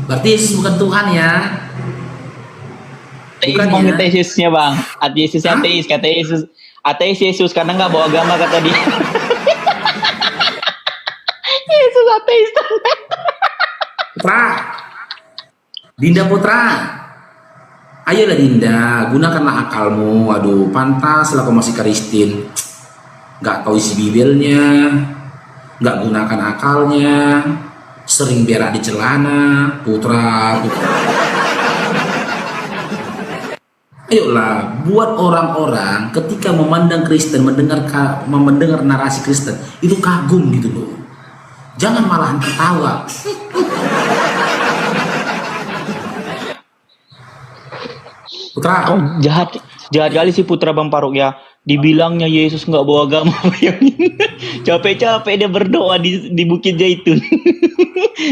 Berarti Yesus bukan Tuhan ya? Ateis Bukan mau ya? minta Yesusnya bang. Yesusnya Hah? ateis, kata Yesus. Ateis Yesus karena nggak bawa agama kata dia. Yesus ateis. Putra, Dinda Putra, ayolah Dinda, gunakanlah akalmu. Aduh, pantas lah kau masih Kristin. Nggak tahu isi Bibelnya, nggak gunakan akalnya, sering berak di celana. Putra, Putra. Ayolah, buat orang-orang ketika memandang Kristen, mendengar narasi Kristen, itu kagum gitu loh. Jangan malahan ketawa. Putra, Oh jahat, jahat kali sih Putra Bang Paruk ya. Dibilangnya Yesus nggak bawa agama. Capek-capek dia berdoa di Bukit Zaitun.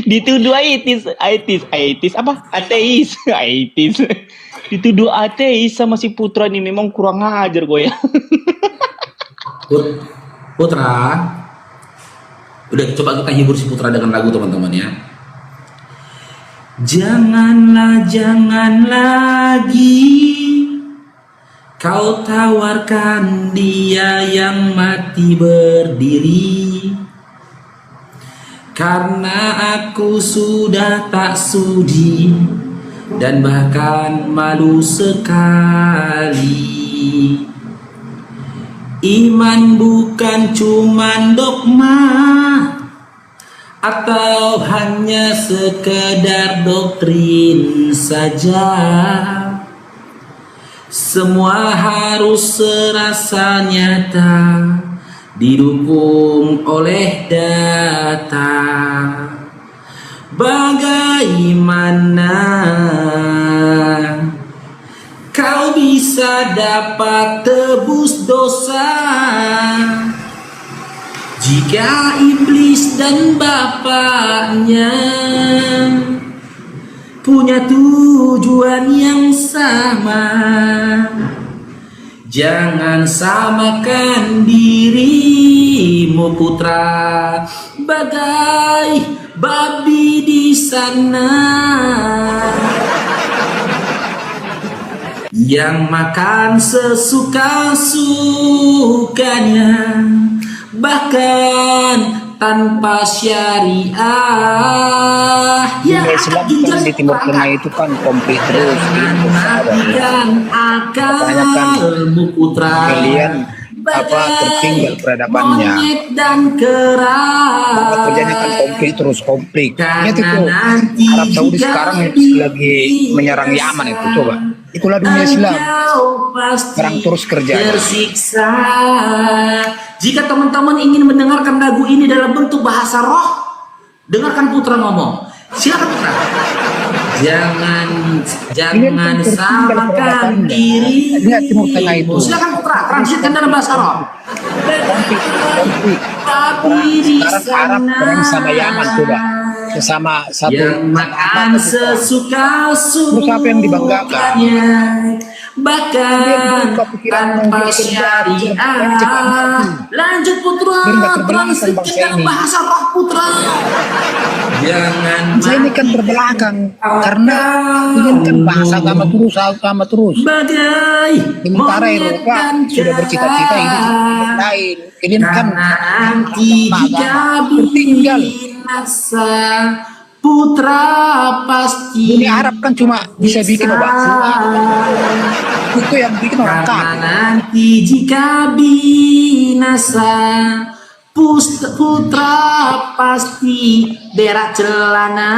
Dituduh ateis apa? Ateis, ateis. Dituduh ateis sama si Putra ini memang kurang ajar gue ya. Putra, udah coba kita hibur si Putra dengan lagu teman-teman ya. Janganlah, jangan lagi kau tawarkan dia yang mati berdiri, karena aku sudah tak sudi dan bahkan malu sekali. Iman bukan cuman dogma atau hanya sekedar doktrin saja. Semua harus serasa nyata, didukung oleh data. Bagaimana kau bisa dapat tebus dosa jika iblis dan bapaknya punya tujuan yang sama? Jangan samakan dirimu Putra bagai babi di sana yang makan sesuka-sukanya, bahkan tanpa syariah. Ya, Islam kan di Timur Tengah itu kan komplit terus gitu, akalmu Putra. kalian tertinggal peradabannya. Dan Kerjanya kan konflik. Lihat itu Arab Saudi sekarang lagi menyerang Yaman itu, coba. Itulah dunia Islam. Perang terus kerjanya. Tersiksa. Jika teman-teman ingin mendengarkan lagu ini dalam bentuk bahasa roh, dengarkan Putra ngomong. Silakan Putra. Jangan samakan diri. Lihat Timur Tengah itu. Silakan Putra, transitkan dalam bahasa roh. Konflik. Sekarang Arab perang sama Yaman, coba. Sesama satu yang makan sesuka-sukanya, terus apa yang dibanggakan? Bahkan tanpa syariah. Lanjut Putra, transitkan dalam bahasa roh Putra. Jangan saya ini kan terbelakang karena ingin kan bahasa agama terus. Sementara Eropa sudah bercita-cita hidup lain. Ini kan tertinggal. Putra pasti. Dunia Arab kan cuma bisa bikin obat itu yang bikin orang kafir. Nanti jika binasa, Putra pasti berak celana.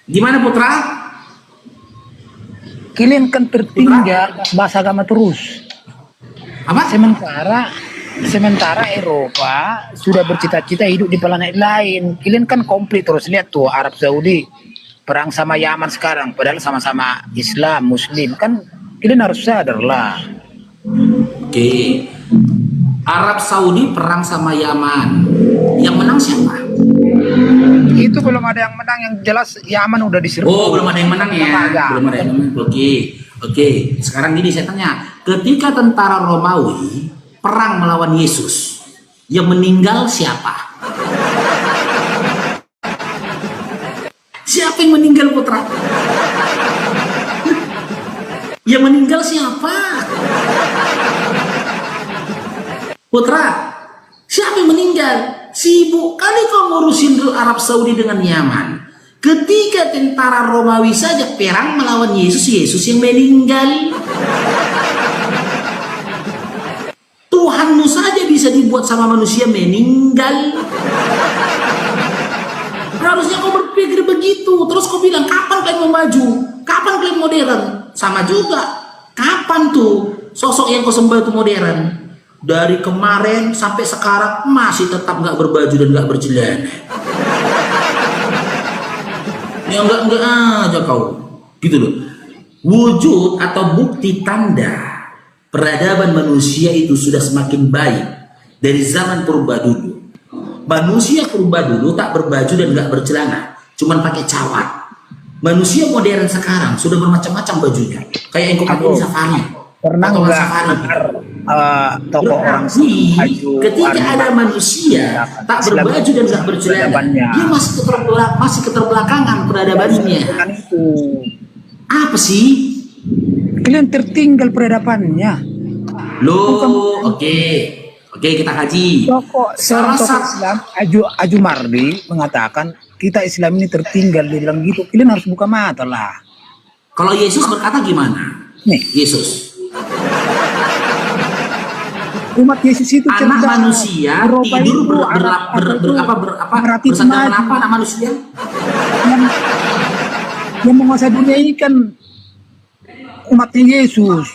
Gimana Putra? Kalian kan tertinggal bahasa agama terus. Apa? Sementara Eropa sudah bercita-cita hidup di planet lain. Kalian kan komplit terus. Lihat tuh Arab Saudi perang sama Yaman sekarang, padahal sama-sama Islam, Muslim. Kan kalian harus sadar lah. Oke. Arab Saudi perang sama Yaman. Yang menang siapa? Itu belum ada yang menang, yang jelas Yaman udah diserbu. Oh, belum ada yang menang ya. Belum ada yang menang. Oke. Sekarang gini saya tanya, ketika tentara Romawi perang melawan Yesus, yang meninggal siapa? Siapa yang meninggal, Putra? Yang meninggal siapa? Putra, siapa yang meninggal? Sibuk kali kau ngurusin Arab Saudi dengan Yaman. Ketika tentara Romawi saja perang melawan Yesus, Yesus yang meninggal. Tuhanmu saja bisa dibuat sama manusia meninggal. Harusnya kau berpikir begitu. Terus kau bilang, kapan kalian mau maju? Kapan kalian modern? Sama juga. Kapan tuh sosok yang kau sembah itu modern? Dari kemarin sampai sekarang masih tetap nggak berbaju dan nggak bercelana. Ya enggak aja kau. Gitu loh. Wujud atau bukti tanda peradaban manusia itu sudah semakin baik dari zaman purba dulu. Manusia purba dulu tak berbaju dan nggak bercelana, cuman pakai cawat. Manusia modern sekarang sudah bermacam-macam bajunya, kayak yang kau pakai di safari. Pernah potongan nggak safari. tokoh orang Berarti baju ketika warna ada manusia tak Islam berbaju dan nggak bercelana, peradabannya. dia masih keterbelakangan peradabannya. Bukan itu. Apa sih? Kalian tertinggal peradabannya. Loh, oke, kita kaji. Seorang tokoh Islam, Aju Mardi mengatakan kita Islam ini tertinggal. Dia bilang gitu. Kalian harus buka mata lah. Kalau Yesus berkata gimana? Nih, Yesus, umat Yesus itu anak manusia Eropa tidur itu bersandar apa anak manusia? yang menguasai dunia ini kan umatnya Yesus.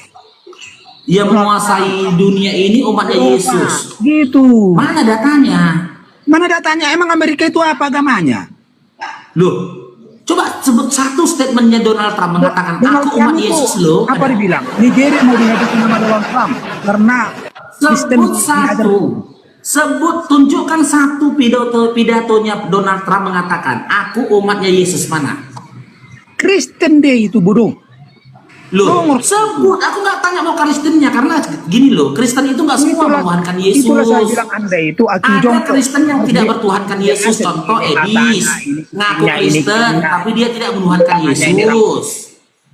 Yang menguasai dunia ini umatnya Yesus. Gitu. Mana datanya? Mana datanya? Emang Amerika itu apa agamanya? Loh, coba sebut satu statementnya Donald Trump mengatakan Donald aku Trump umat itu Yesus loh. Apa dibilang? Nigeria mau dihabiskan sama Donald Trump karena Sebut satu. Sebut, tunjukkan satu pidatonya Donald Trump mengatakan aku umatnya Yesus. Mana? Kristen deh itu bodoh. Loh, sebut. Aku nggak tanya mau Kristennya karena gini loh, Kristen itu nggak semua menuhankan Yesus. Itulah saya bilang Anda itu Ada Kristen yang tidak bertuhankan Yesus. Contoh Edis ngaku Kristen tapi dia tidak menuhankan Yesus.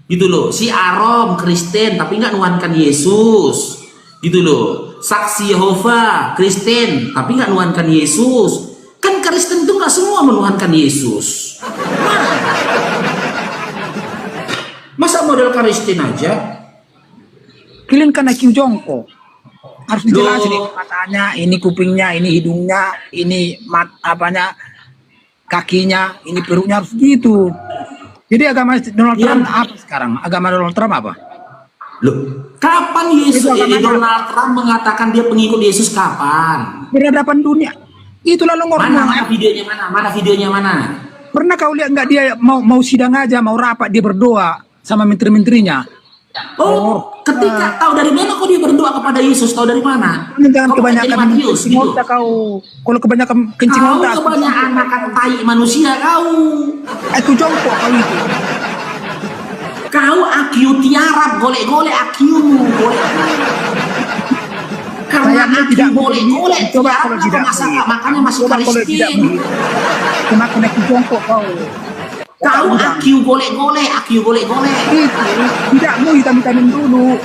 Gitu loh. Si Arom Kristen tapi nggak menuhankan Yesus. Gitu loh. Saksi Yehova Kristen tapi nggak menuhankan Yesus. Kan Kristen itu nggak semua menuhankan Yesus. Masa model Kristen aja? Kalian kan IQ jongkok. Harus dijelasin ini matanya, ini kupingnya, ini hidungnya, ini kakinya, ini perutnya harus gitu. Jadi agama Donald Trump apa sekarang? Agama Donald Trump apa? Loh, kapan Donald Trump mengatakan dia pengikut Yesus kapan? Peradaban dunia. Itulah lo ngomong. Mana videonya mana? Mana videonya mana? Pernah kau lihat nggak dia mau sidang aja, mau rapat dia berdoa sama menteri-menterinya? Oh, ketika tahu dari mana kau dia berdoa kepada Yesus? Tahu dari mana? Jangan Kau kebanyakan Matius, kencing gitu. otak kau. Kalau kebanyakan kencing Kau otak. kebanyakan makan tai manusia kau. Aku jongkok kau itu. Kau akiu tiarap, golek-golek akiumu, karena Sayangnya akiu golek-golek. Coba kalau tidak. Makanya masih Coba kalau tidak Kristen. begitu. Kenapa aku jongkok kau? Kau akiu golek-golek, akiu golek-golek. Itu tidak mau hitam-hitamin dulu.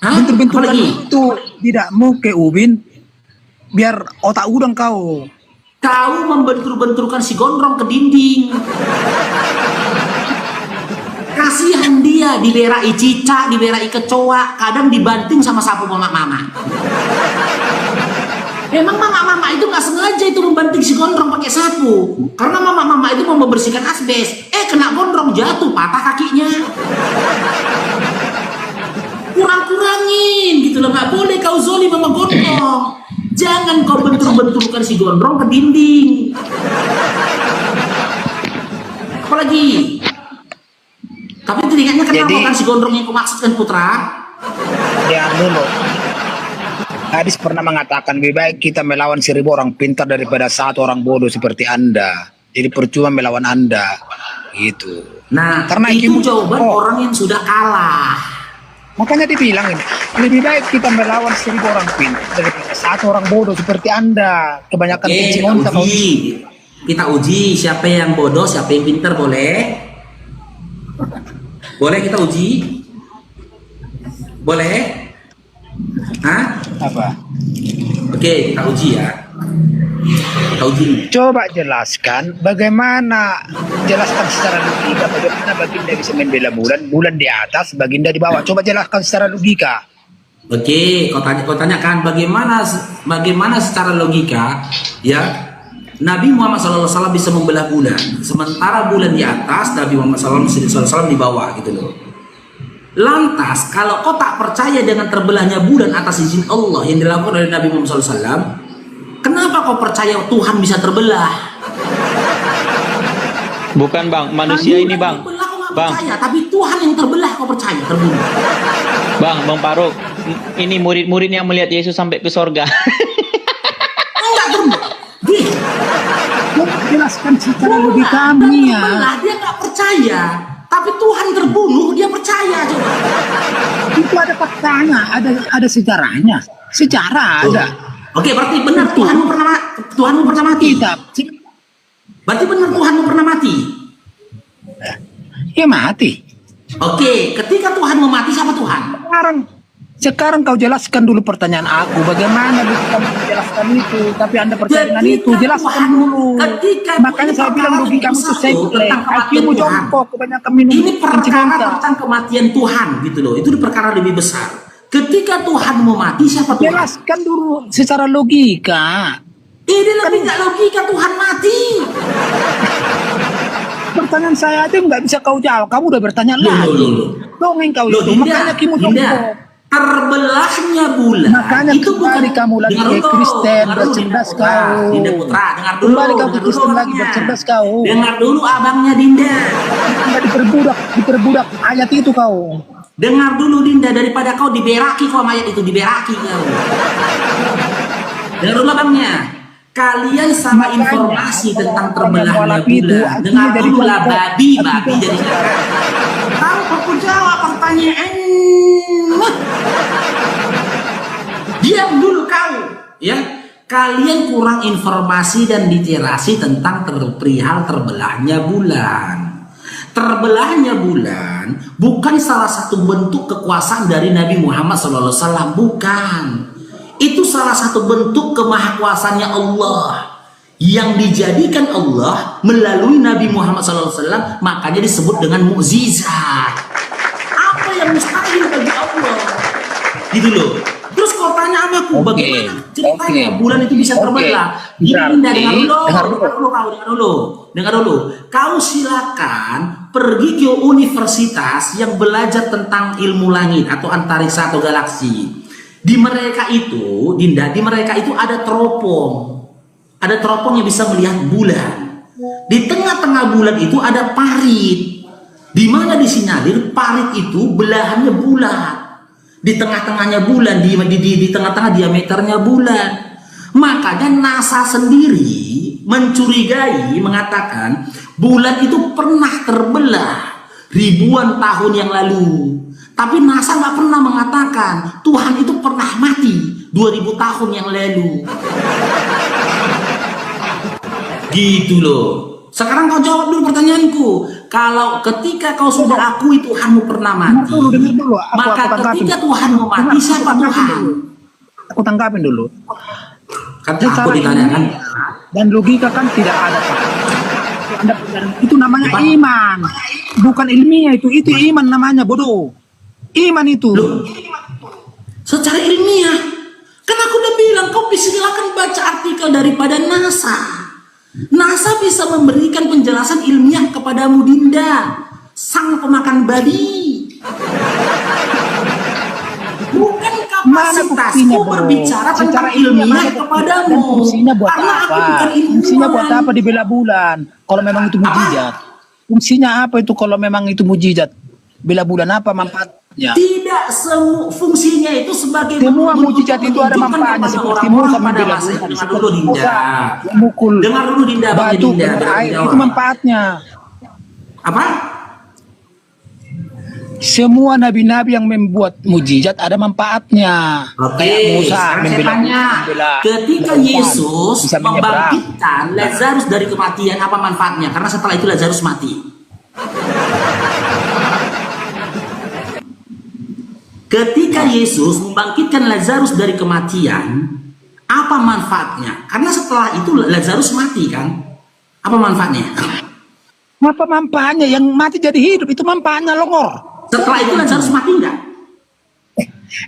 Hah? Bentur-bentur Apa lagi? itu tidak mau ke ubin biar otak udang kau. Kau membentur-benturkan si gondrong ke dinding. Kasihan dia diberai cicak, diberai kecoa, kadang dibanting sama sapu mama-mama. Memang mama-mama itu nggak sengaja itu membanting si gondrong pakai sapu, karena mama-mama itu mau membersihkan asbes. Kena gondrong jatuh, patah kakinya. Kurang-kurangin gitu loh, nggak boleh kau zolim sama gondrong. Jangan kau bentur-benturkan si gondrong ke dinding. Apalagi? Tapi telinganya kenapa kan si gondrong yang kau maksudkan, Putra? Ya dulu. Hadis pernah mengatakan lebih baik kita melawan 1000 orang pintar daripada 1 orang bodoh seperti Anda. Jadi percuma melawan Anda. Gitu. Nah, karena itu jawaban orang yang sudah kalah. Makanya dibilang ini, lebih baik kita melawan 1000 orang pintar daripada 1 orang bodoh seperti Anda. Kebanyakan kencing otak. kita uji siapa yang bodoh, siapa yang pintar, boleh? Boleh kita uji? Boleh? Hah? Apa? Oke, kita uji ya. Kita uji. Coba jelaskan bagaimana, jelaskan secara logika bagaimana Baginda bisa membela bulan di atas, Baginda di bawah. Coba jelaskan secara logika. Oke, kau tanyakan bagaimana secara logika ya Nabi Muhammad SAW bisa membelah bulan, sementara bulan di atas, Nabi Muhammad SAW di bawah gitu loh. Lantas, kalau kau tak percaya dengan terbelahnya bulan atas izin Allah yang dilakukan oleh Nabi Muhammad SAW, kenapa kau percaya Tuhan bisa terbelah? Bukan bang, manusia ini bang. Terbelah, kau nggak Bang. percaya, tapi Tuhan yang terbelah kau percaya terbunuh. Bang Faruk, ini murid-murid yang melihat Yesus sampai ke sorga. Enggak terbelah. Jelaskan secara logika kami ya. Terbelah, dia nggak percaya. Tapi Tuhan terbunuh, dia percaya coba. Itu ada faktanya, ada sejarahnya. Sejarah ada. Oke, berarti benar Tuhanmu pernah mati. Berarti benar Tuhanmu pernah mati. Ya mati. Oke, ketika Tuhan mau mati, siapa Tuhan? Sekarang kau jelaskan dulu pertanyaan aku. Bagaimana kamu menjelaskan itu? Tapi Anda percaya dengan itu. Jelaskan dulu. Makanya saya bilang logika kamu itu simple. IQ-mu jongkok, kebanyakan minum. Ini perkara tentang kematian Tuhan gitu loh. Itu perkara lebih besar. Ketika Tuhan mau mati, siapa Tuhan? Jelaskan dulu secara logika. Ini lebih nggak logika Tuhan mati. Pertanyaan saya aja nggak bisa kau jawab. Kamu udah bertanya lagi. Dongeng kau itu. Makanya kamu jongkok. Terbelahnya bulan makanya itu bukan kamu lagi ke Kristen bercerdas kau. Dinda Putra, dengar dulu. Kembali kau ke Kristen lagi bercerdas kau. Dengar dulu abangnya Dinda. Tidak diperbudak ayat itu kau. Dengar dulu Dinda, daripada kau diberaki kau ayat itu, diberaki kau. Dengar dulu abangnya. Kalian sama informasi tentang terbelahnya bulan. Dengar dulu lah babi jadi. Tahu aku jawab pertanyaan. Diam dulu kau, ya. Kalian kurang informasi dan literasi tentang perihal terbelahnya bulan. Terbelahnya bulan bukan salah satu bentuk kekuasaan dari Nabi Muhammad SAW, bukan. Itu salah satu bentuk kemahakuasaannya Allah yang dijadikan Allah melalui Nabi Muhammad SAW, makanya disebut dengan mukjizat. Apa yang mustahil bagi Allah? Gitu loh. Terus kau tanya sama aku, bagaimana ceritanya bulan itu bisa terbelah? Dengar dulu. Kau silakan pergi ke universitas yang belajar tentang ilmu langit atau antariksa atau galaksi. Di mereka itu, Dinda, di mereka itu ada teropong. Ada teropong yang bisa melihat bulan. Di tengah-tengah bulan itu ada parit. Di mana disinyalir parit itu belahannya bulat. Di tengah-tengahnya bulan, di tengah-tengah diameternya bulan. Makanya NASA sendiri mencurigai, mengatakan bulan itu pernah terbelah ribuan tahun yang lalu. Tapi NASA nggak pernah mengatakan Tuhan itu pernah mati 2000 tahun yang lalu. Gitu loh. Sekarang kau jawab dulu pertanyaanku. Kalau ketika kau sudah akui Tuhanmu pernah mati, maka ketika Tuhanmu mati, siapa Tuhan? Aku tangkapin dulu. Kan aku ditanyakan. Dan logika kan tidak ada Pak. Itu namanya iman. Bukan ilmiah itu iman namanya, bodoh. Iman itu. Loh, secara ilmiah, kan aku udah bilang kau silakan baca artikel daripada NASA. NASA bisa memberikan penjelasan ilmiah kepadamu, Dinda, sang pemakan babi. Bukan kapasitasku berbicara tentang ilmiah kepadamu. Fungsinya buat apa? Fungsinya buat apa dibela bulan? Kalau memang itu mujizat. Fungsinya apa itu kalau memang itu mujizat? Bela bulan apa manfaatnya? Tidak semua fungsinya itu sebagai semua mujizat itu ada manfaatnya seperti Musa membela bulan. Dengar dulu Dinda. Memukul dengar dulu Dinda, batu air itu manfaatnya. Apa? Semua nabi-nabi yang membuat mujizat ada manfaatnya. Oke, Kayak Musa sekarang saya membela, tanya, ketika lautan, Yesus bisa menyeberang. membangkitkan Lazarus dari kematian, apa manfaatnya? Karena setelah itu Lazarus mati. Ketika Yesus membangkitkan Lazarus dari kematian, apa manfaatnya? Karena setelah itu Lazarus mati kan? Apa manfaatnya? Apa manfaatnya? Yang mati jadi hidup itu manfaatnya longor. Setelah itu Lazarus mati enggak?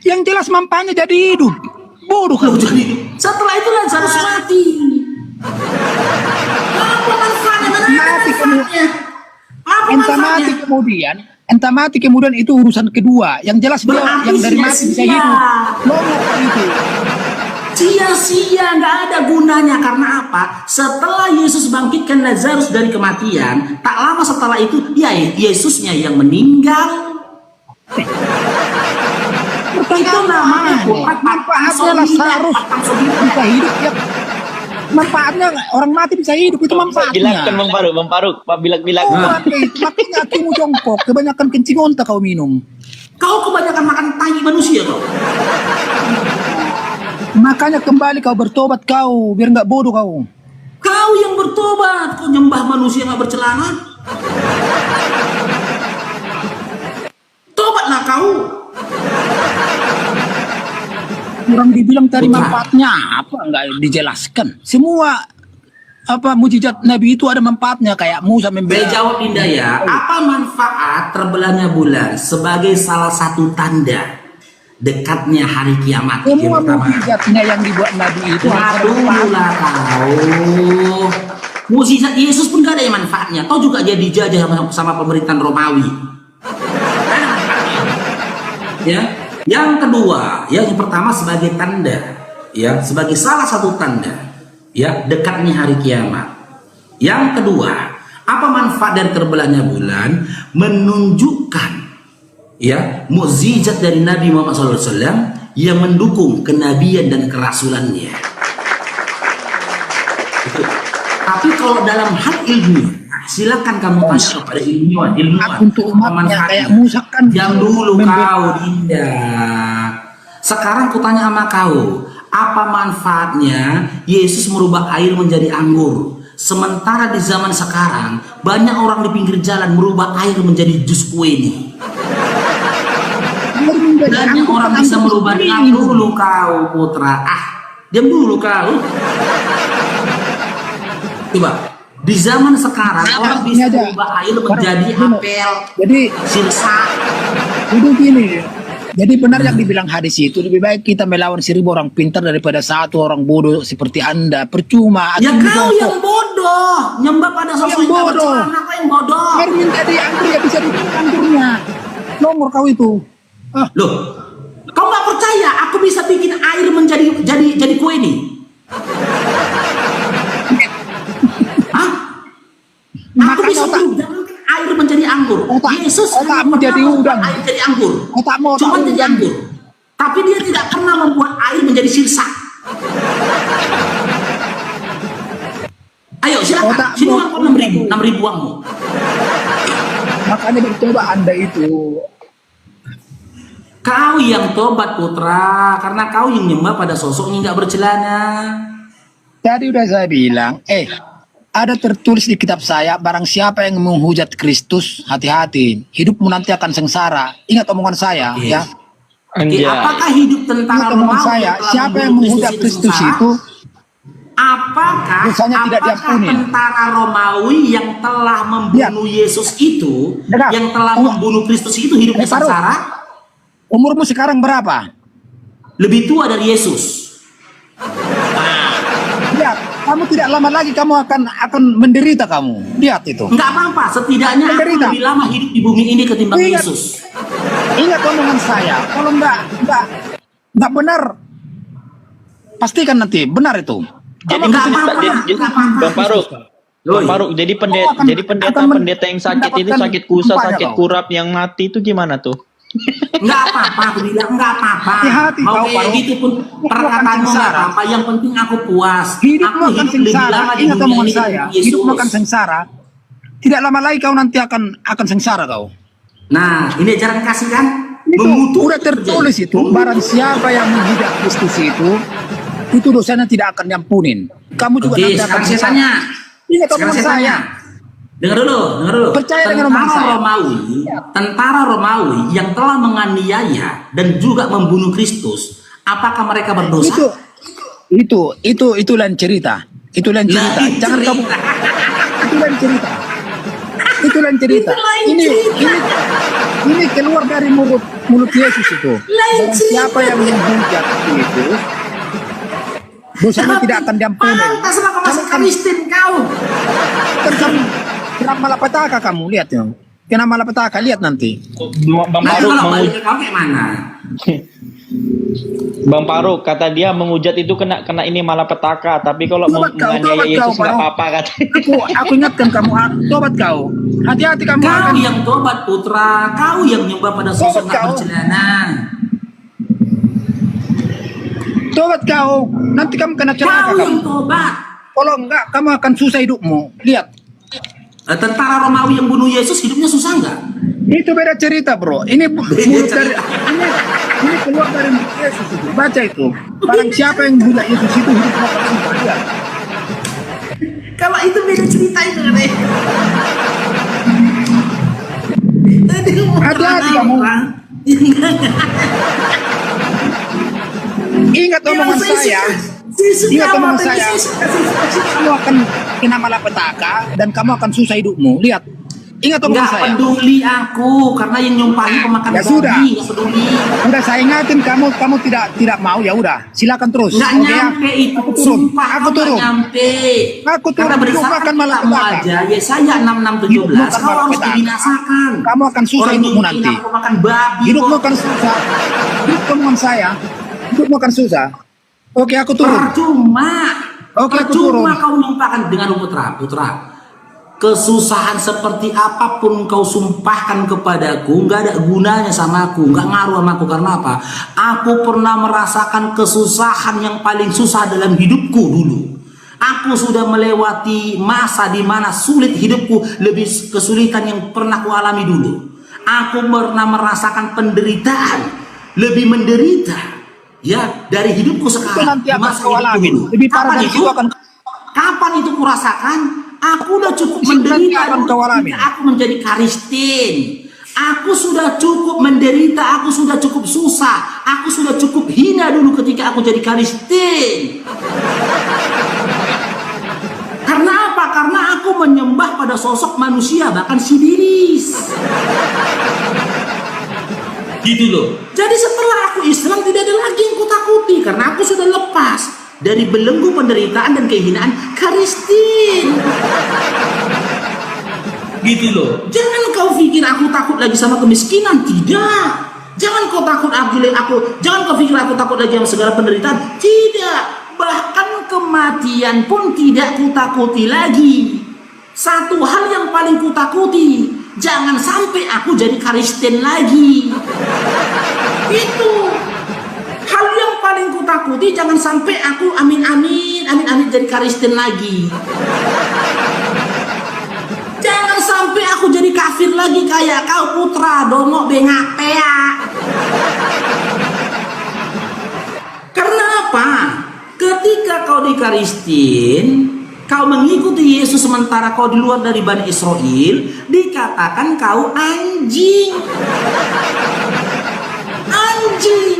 Yang jelas manfaatnya jadi hidup. Bodoh Loh, kamu. jadi setelah itu Lazarus mati. Apa manfaatnya? Mana ada Mati kamu. manfaatnya? Apa Entah mati manfaatnya? entah mati kemudian itu urusan kedua. Yang jelas dia Berarti yang dari mati bisa sia-sia. hidup. Longor itu. Sia-sia, nggak ada gunanya. Karena apa? Setelah Yesus bangkitkan Lazarus dari kematian, tak lama setelah itu, ya Yesusnya yang meninggal. Itu namanya Manfaatnya Lazarus bisa hidup ya. Manfaatnya orang mati bisa hidup itu manfaatnya. Jelaskan Bang Faruk, Pak bilak-bilak. Makanya kamu jongkok, kebanyakan kencing onta kau minum. Kau kebanyakan makan tai manusia kau. Makanya kembali kau bertobat kau, biar nggak bodoh kau. Kau yang bertobat, kau nyembah manusia nggak bercelana. Tobatlah kau. Orang dibilang tadi Putra. manfaatnya apa nggak dijelaskan. Semua apa mujizat Nabi itu ada manfaatnya kayak Musa Saya membela. jawab Dinda ya, apa manfaat terbelahnya bulan sebagai salah satu tanda dekatnya hari kiamat? Yang Semua pertama. mujizatnya yang dibuat Nabi itu ada Waduh manfaatnya. kau. Mukjizat Yesus pun gak ada yang manfaatnya. Kau juga jadi dijajah sama pemerintahan Romawi. Ya. Yang kedua, yang pertama sebagai tanda, ya, sebagai salah satu tanda, ya, dekatnya hari kiamat. Yang kedua, apa manfaat dari terbelahnya bulan? Menunjukkan, ya, mukjizat dari Nabi Muhammad SAW yang mendukung kenabian dan kerasulannya. Itu. Tapi kalau dalam hal ilmu, silakan kamu tanya kepada ilmuwan. Untuk umatnya kayak Musa kan Jam dulu membela. kau, Dinda. Sekarang kutanya sama kau, apa manfaatnya Yesus merubah air menjadi anggur? Sementara di zaman sekarang banyak orang di pinggir jalan merubah air menjadi jus kue nih. Banyak orang bisa merubah dengan dulu kau, putra. Diam dulu kau. Coba, di zaman sekarang orang bisa merubah air menjadi apel, Jadi sirsa. itu gini. Jadi benar yang dibilang hadis itu, lebih baik kita melawan 1000 orang pintar daripada satu orang bodoh seperti Anda. Percuma. Ya Anda kau jongkok. yang bodoh, nyembah pada sosok yang bodoh. bercelana, kau yang bodoh. Baru minta dianggur ya bisa dibilang anggurnya. Nomor kau itu. Loh, kau nggak percaya? Aku bisa bikin air jadi kue nih. Hah? Aku bisa berubah air menjadi anggur. Yesus otakmu hanya jadi pernah udang. membuat air jadi anggur. Otakmu Cuma otak jadi udang. anggur. Tapi dia tidak pernah membuat air menjadi sirsa. Ayo silakan. Otakmu Sini uang kau 6.000, 6.000 uangmu. Makanya bercoba Anda itu. Kau yang tobat putra, karena kau yang nyembah pada sosok yang nggak bercelana. Tadi udah saya bilang, ada tertulis di kitab saya, barang siapa yang menghujat Kristus, hati-hati, hidupmu nanti akan sengsara. Ingat omongan saya, Oke. ya. Anjay. Apakah hidup tentara Ingat omongan Romawi saya, telah siapa yang membunuh menghujat Kristus sengsara? itu, Apakah dosanya tidak diampuni. tentara Romawi yang telah membunuh Yesus itu, Dengar. yang telah membunuh Kristus itu hidupnya Faruk. sengsara? umurmu sekarang berapa? Lebih tua dari Yesus. Lihat, kamu tidak lama lagi kamu akan menderita kamu. Lihat itu. Enggak apa-apa, setidaknya aku Menderita. lebih lama hidup di bumi ini ketimbang Ingat. Yesus. Ingat omongan saya, kalau enggak benar, pastikan nanti benar itu. Jadi Enggak jadi- apa-apa, jadi- enggak apa-apa. Bang Faruk, Bang Faruk, jadi pendeta yang sakit itu, mendapatkan sakit kusa, umpanya sakit kau. kurap yang mati itu gimana tuh? Enggak apa-apa, aku bilang enggak apa-apa. Hati-hati Mau kau, kayak Faruk. gitu pun perkataanmu enggak sengsara. apa-apa. Yang penting aku puas. Hidupmu Aku akan hidup lebih sengsara. lama di Ingat dunia omongan ini saya, ketimbang Yesus. hidupmu akan sengsara. Tidak lama lagi kau nanti akan sengsara kau. Nah, ini ajaran kasih kan? Itu Mengutuk udah tertulis itu. Barang siapa yang menghujat Kristus itu dosanya tidak akan diampunin. Kamu juga Oke, nanti akan sekarang saya bisa. tanya. Ingat Sekarang omongan saya saya. tanya. Dengar dulu. Percaya dengan omongan saya. Tentara Romawi yang telah menganiaya dan juga membunuh Kristus, apakah mereka berdosa? Itu lain cerita. Itu lain cerita. Lain Jangan kamu. cerita. Itu lain cerita. Itu lain cerita. Ini keluar dari mulut Yesus itu. Barang siapa yang menghujat itu, dosanya tidak akan diampuni. Pantas lah kau masuk Kristen kau. Kan kamu kena malapetaka kamu lihat ya. Kena malapetaka lihat nanti. Bang Nah, Faruk kalau balik ke kau kayak mana? Bang Faruk kata dia menghujat itu kena ini malapetaka, tapi kalau Tobat kau, menganiaya Yesus Faruk. nggak apa-apa kata. Aku ingatkan kamu, tobat kau. Hati-hati kamu. Kau yang tobat putra, kau yang nyembah pada sosok Tobat kau. bercelana. Tobat kau. Nanti kamu kena celaka Kau kamu. yang tobat. Kalau enggak, kamu akan susah hidupmu. Lihat. Tentara Romawi yang bunuh Yesus hidupnya susah nggak? Itu beda cerita, bro. Ini mulut dari ini keluar dari mulut Yesus itu. Baca itu. Barang siapa yang bunuh Yesus itu hidupnya akan susah. Lihat. Kalau itu beda cerita itu kan? Hati-hati kamu. Ingat omongan saya. Ingat omongan saya. Kamu akan kena malapetaka dan kamu akan susah hidupmu. Lihat. Ingat omongan Nggak saya. peduli aku karena yang nyumpahi pemakan Ya sudah. babi. Nggak peduli. Udah saya ingatin kamu tidak mau ya udah. Silakan terus. Nggak Oke ya? nyampe itu. Aku turun. Sumpah Aku kau nggak turun. nyampe. Aku turun. Karena Hidup berdasarkan makan kamu malapetaka. aja. Yesaya 66:17. Hidup makan Kau harus malapetaka. dibinasakan. Kamu akan susah Orang hidupmu nyumpahin nanti. aku pemakan babi. Hidupmu kok. akan susah. Hidup omongan saya. Hidupmu akan susah. Oke, aku turun. Percuma. Oke, aku turun. Percuma kau nyumpahkan dengan putra. Kesusahan seperti apapun kau sumpahkan kepadaku, nggak ada gunanya sama aku, nggak ngaruh sama aku. Karena apa? Aku pernah merasakan kesusahan yang paling susah dalam hidupku dulu. Aku sudah melewati masa di mana sulit hidupku, lebih kesulitan yang pernah ku alami dulu. Aku pernah merasakan penderitaan, lebih menderita ya dari hidupku Itu sekarang. nanti Di akan masa kau hidupku alamin. dulu. Lebih parah Kapan dari itu? itu akan Kapan itu kurasakan? Aku udah cukup Itu nanti menderita akan kau alami. ketika aku menjadi Kristen. Aku sudah cukup menderita, aku sudah cukup susah, aku sudah cukup hina dulu ketika aku jadi Kristen. Karena apa? Karena aku menyembah pada sosok manusia, bahkan sidiris. Gitu loh. Jadi setelah aku Islam tidak ada lagi yang kutakuti karena aku sudah lepas dari belenggu penderitaan dan kehinaan Kristen. Gitu loh. Jangan kau pikir aku takut lagi sama kemiskinan, tidak. Jangan kau takut jangan kau pikir aku takut lagi sama segala penderitaan, tidak. Bahkan kematian pun tidak kutakuti lagi. Satu hal yang paling kutakuti, jangan sampai aku jadi Kristen lagi. Itu hal yang paling kutakuti, jangan sampai aku amin jadi Kristen lagi. Jangan sampai aku jadi kafir lagi kayak kau putra dongok bengak peak. Karena apa? Ketika kau di Kristen, kau mengikuti Yesus sementara kau di luar dari Bani Israel, dikatakan kau anjing. Anjing.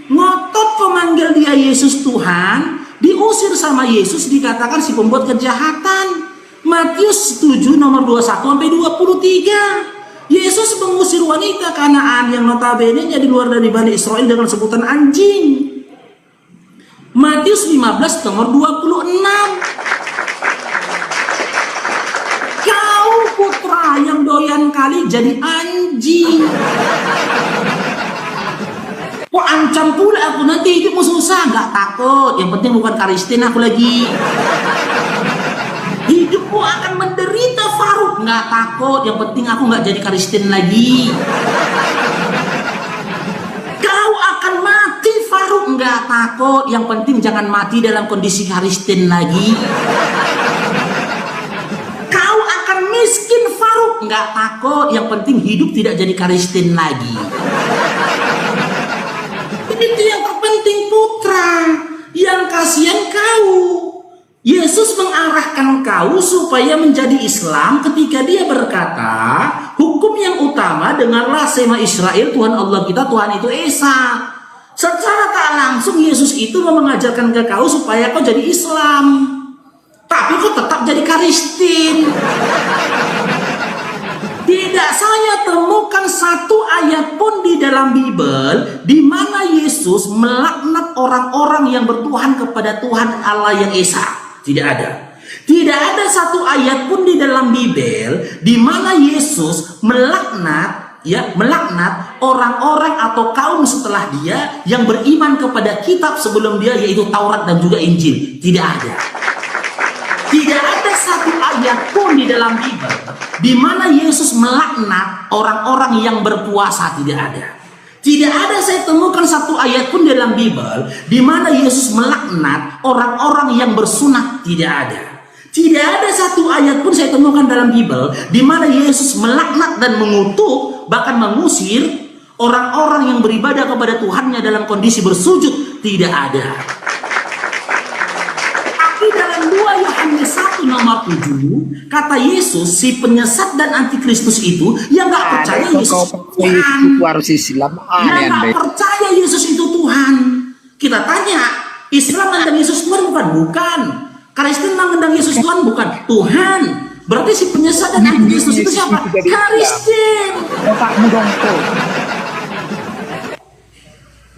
Ngotot pemanggil dia Yesus Tuhan, diusir sama Yesus, dikatakan si pembuat kejahatan. Matius 7 nomor 21 sampai 23. Yesus mengusir wanita Kanaan yang notabene-nya di luar dari Bani Israel dengan sebutan anjing. Matius 15 nomor 26. Kau putra yang doyan kali jadi anjing. Kok ancam pula aku nanti hidupmu susah? Gak takut, yang penting bukan Kristen aku lagi. Hidupmu akan menderita Faruk, nggak takut, yang penting aku nggak jadi Kristen lagi. Kau akan mati Faruk, nggak takut, yang penting jangan mati dalam kondisi Kristen lagi. Kau akan miskin Faruk, nggak takut. Yang penting hidup tidak jadi Kristen lagi. Itu yang terpenting putra. Yang kasihan kau. Yesus mengarahkan kau supaya menjadi Islam ketika dia berkata, hukum yang utama, dengarlah sema Israel, Tuhan Allah kita, Tuhan itu Esa. Secara tak langsung Yesus itu mau mengajarkan ke kau supaya kau jadi Islam. Tapi kau tetap jadi Kristen. Tidak saya temukan satu ayat pun di dalam Bible di mana Yesus melaknat orang-orang yang bertuhan kepada Tuhan Allah yang Esa. Tidak ada. Tidak ada satu ayat pun di dalam Bible di mana Yesus melaknat orang-orang atau kaum setelah dia yang beriman kepada kitab sebelum dia, yaitu Taurat dan juga Injil. Tidak ada. Tidak ada satu ayat pun di dalam Bible di mana Yesus melaknat orang-orang yang berpuasa. Tidak ada. Tidak ada saya temukan satu ayat pun dalam Bible di mana Yesus melaknat orang-orang yang bersunat. Tidak ada. Tidak ada satu ayat pun saya temukan dalam Bible di mana Yesus melaknat dan mengutuk, bahkan mengusir orang-orang yang beribadah kepada Tuhannya dalam kondisi bersujud. Tidak ada. Tapi dalam 2 Yohanes 1 nomor 7 kata Yesus, si penyesat dan antikristus itu yang gak percaya Yesus Tuhan, itu harus Islam. yang gak percaya Yesus itu Tuhan. Kita tanya, Islam mengendang Yesus Tuhan bukan? Bukan. Kristen mengendang Yesus Tuhan bukan? Tuhan. Berarti si penyesat dan antikristus itu siapa? Kristen. Otakmu dong tuh.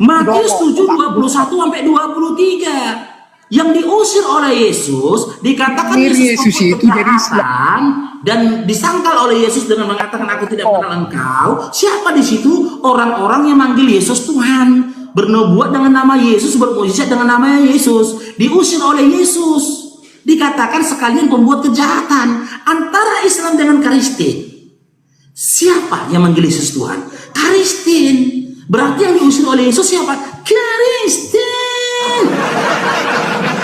Matius 7:21-23 yang diusir oleh Yesus, dikatakan Yesus itu jadi Islam dan disangkal oleh Yesus dengan mengatakan aku tidak mengenal engkau. Siapa di situ? Orang-orang yang manggil Yesus Tuhan, bernubuat dengan nama Yesus, bermujizat dengan nama Yesus, diusir oleh Yesus. Dikatakan sekalian pembuat kejahatan. Antara Islam dengan Kristen, siapa yang manggil Yesus Tuhan? Kristen. Berarti yang diusir oleh Yesus siapa? Kristen.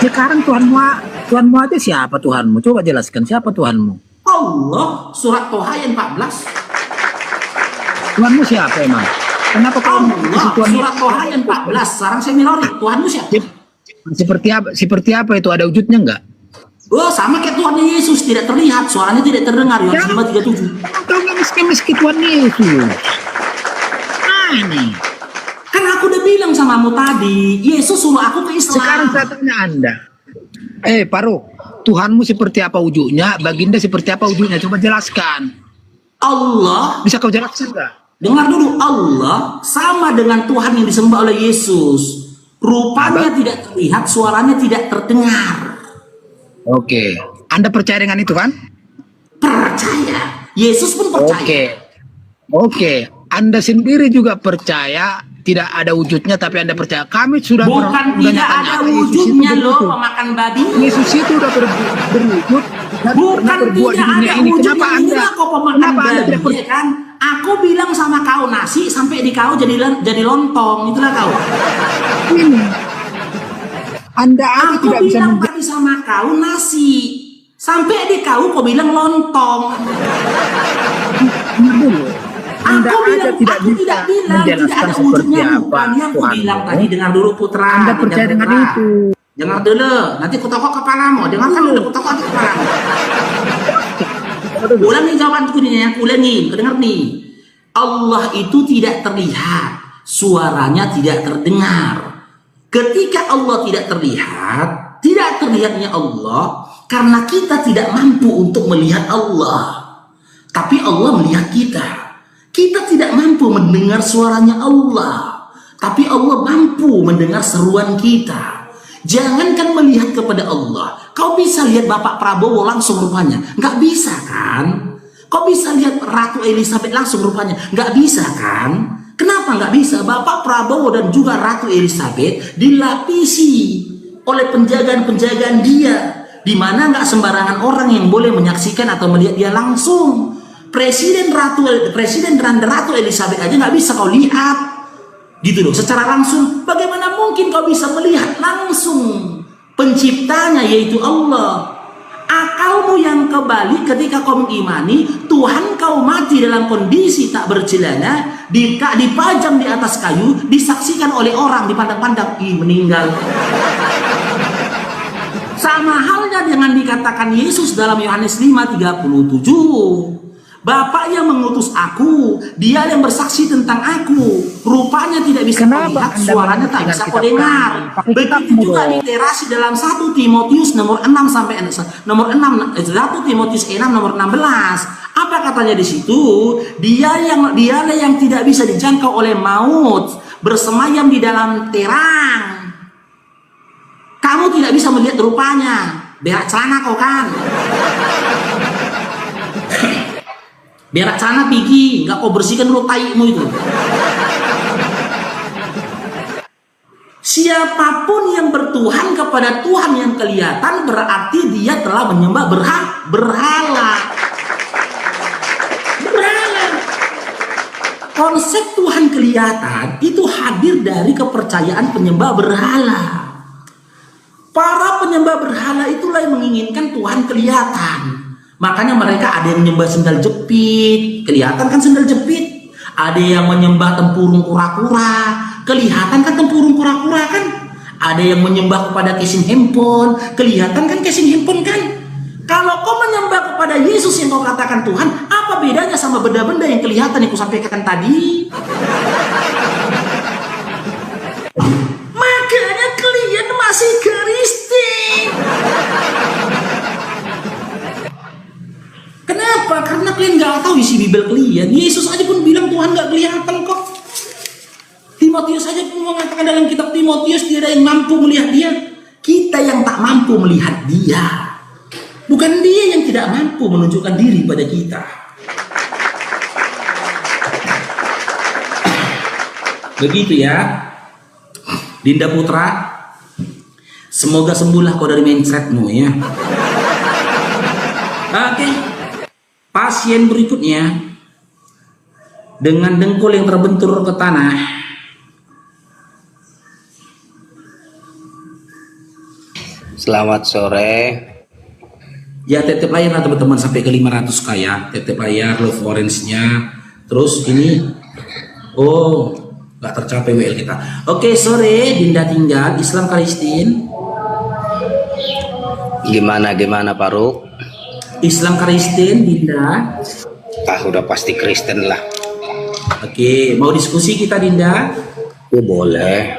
Sekarang Tuhanmu aja siapa Tuhanmu? Coba jelaskan siapa Tuhanmu. Allah, surat Toha ayat 14. Tuhanmu siapa emang? Kenapa kau Allah, surat Toha ayat 14. Sekarang saya minori. Tuhanmu siapa? Seperti apa itu? Ada wujudnya enggak? Oh, sama kayak Tuhannya Yesus, tidak terlihat, suaranya tidak terdengar. Yohanes 5:37. Kau nggak meski Tuhan Yesus. Aneh. Kan aku udah bilang samamu tadi, Yesus suruh aku ke Islam. Sekarang saya tanya Anda. Paru, Tuhanmu seperti apa wujudnya? Baginda seperti apa wujudnya? Coba jelaskan. Allah, Bisa kau jelaskan enggak? dengar dulu, Allah sama dengan Tuhan yang disembah oleh Yesus. Rupanya tidak terlihat, suaranya tidak terdengar. Oke. Anda percaya dengan itu kan? Percaya. Yesus pun percaya. Oke. Anda sendiri juga percaya tidak ada wujudnya, tapi Anda percaya. Kami sudah Bukan tidak ada wujudnya loh, pemakan babi. Yesus itu sudah berwujud dan Bukan berbuat di tidak dunia ada ini. wujudnya. Kenapa Anda? Kok pemakan Kenapa Anda tidak babi, ya kan? Aku bilang sama kau nasi sampai di kau jadi lontong, itulah kau. ini? Anda aja Aku tidak bisa bilang tadi sama kau nasi sampai di kau bilang lontong. Anda Aku aja bilang, tidak aku bisa tidak bilang tidak menjelaskan ada seperti wujudnya, apa bukan yang aku Tuhan. bilang tadi. Dengar dulu putra. Anda percaya dengan putra. itu. Dengar dulu, nanti kutokok kepalamu. Dengarkan dulu, kutokok kepalamu. Ulangi jawabanku ini, yang ulangin, kedengar nih. Allah itu tidak terlihat, suaranya tidak terdengar. Ketika Allah tidak terlihat, tidak terlihatnya Allah karena kita tidak mampu untuk melihat Allah. Tapi Allah melihat kita. Kita tidak mampu mendengar suaranya Allah, tapi Allah mampu mendengar seruan kita. Jangankan melihat kepada Allah, kau bisa lihat Bapak Prabowo langsung rupanya, nggak bisa kan? Kau bisa lihat Ratu Elizabeth langsung rupanya, nggak bisa kan? Kenapa nggak bisa? Bapak Prabowo dan juga Ratu Elizabeth dilapisi oleh penjagaan-penjagaan dia, di mana nggak sembarangan orang yang boleh menyaksikan atau melihat dia langsung. Presiden dan Ratu Elizabeth aja nggak bisa kau lihat, gitu loh, secara langsung. Bagaimana mungkin kau bisa melihat langsung penciptanya yaitu Allah? Akan Kaumu yang kebalik ketika kau mengimani Tuhan kau mati dalam kondisi tak bercelana, dipajang di atas kayu, disaksikan oleh orang, dipandang-pandang, ih meninggal. Sama halnya dengan dikatakan Yesus dalam Yohanes 5:37. Bapa yang mengutus aku, dia yang bersaksi tentang aku. Rupanya tidak bisa kau lihat, suaranya tak bisa kau dengar. Begitu juga literasi dalam 1 Timotius nomor 6 sampai 1 Timotius 6 nomor 16. Apa katanya di situ? Dialah yang tidak bisa dijangkau oleh maut, bersemayam di dalam terang. Kamu tidak bisa melihat rupanya. Berak celana kau kan? Berak celana pergi, nggak kau bersihkan dulu taimu itu. Siapapun yang bertuhan kepada Tuhan yang kelihatan berarti dia telah menyembah berhala. Konsep Tuhan kelihatan itu hadir dari kepercayaan penyembah berhala. Para penyembah berhala itulah yang menginginkan Tuhan kelihatan. Makanya mereka ada yang menyembah sendal jepit, kelihatan kan sendal jepit. Ada yang menyembah tempurung kura-kura, kelihatan kan tempurung kura-kura kan. Ada yang menyembah kepada casing handphone, kelihatan kan casing handphone kan. Kalau kau menyembah kepada Yesus yang kau katakan Tuhan, apa bedanya sama benda-benda yang kelihatan yang kusampaikan tadi? Makanya kalian masih Kristen. Kenapa? Karena kalian nggak tahu isi Bible kalian. Yesus aja pun bilang Tuhan nggak kelihatan kok. Timotius aja pun mengatakan dalam kitab Timotius tidak ada yang mampu melihat dia. Kita yang tak mampu melihat dia. Bukan dia yang tidak mampu menunjukkan diri pada kita. Begitu ya, Dinda Putra. Semoga sembuhlah kau dari mindsetmu ya. Oke. Pasien berikutnya dengan dengkul yang terbentur ke tanah. Selamat sore. Ya tetep layar lah teman-teman sampai ke 500k ya. Tetep layar love orange-nya. Terus ini nggak tercapai WL kita. Oke, sore Dinda tinggal Islam Kristen. Gimana Faruk? Islam Kristen Dinda. Udah pasti Kristen lah. Oke, mau diskusi kita Dinda? Boleh.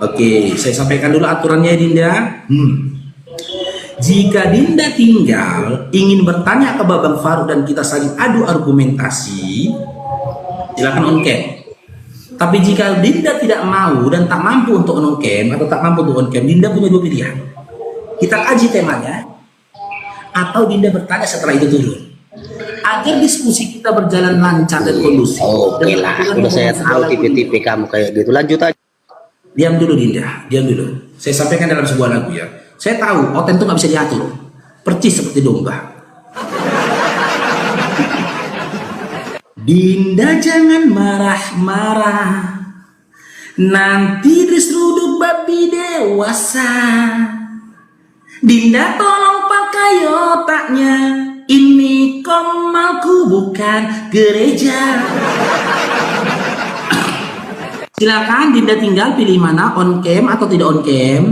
Oke, saya sampaikan dulu aturannya Dinda. Jika Dinda tinggal ingin bertanya ke Babang Faruk dan kita saling adu argumentasi, silakan on cam. Tapi jika Dinda tidak mau dan tak mampu untuk on cam atau tak mampu untuk on cam, Dinda punya dua pilihan. Kita kaji temanya, atau Dinda bertanya setelah itu turun. Agar diskusi kita berjalan lancar dan kondusif. Oke lah, udah saya tahu tipe-tipe kamu kayak gitu. Lanjut aja. Diam dulu Dinda, diam dulu. Saya sampaikan dalam sebuah lagu ya. Saya tahu oten itu nggak bisa diatur, percis seperti domba. Dinda jangan marah-marah, nanti diseruduk babi dewasa. Dinda tolong pakai otaknya, ini komalku bukan gereja. Silakan Dinda tinggal pilih mana, on cam atau tidak on cam.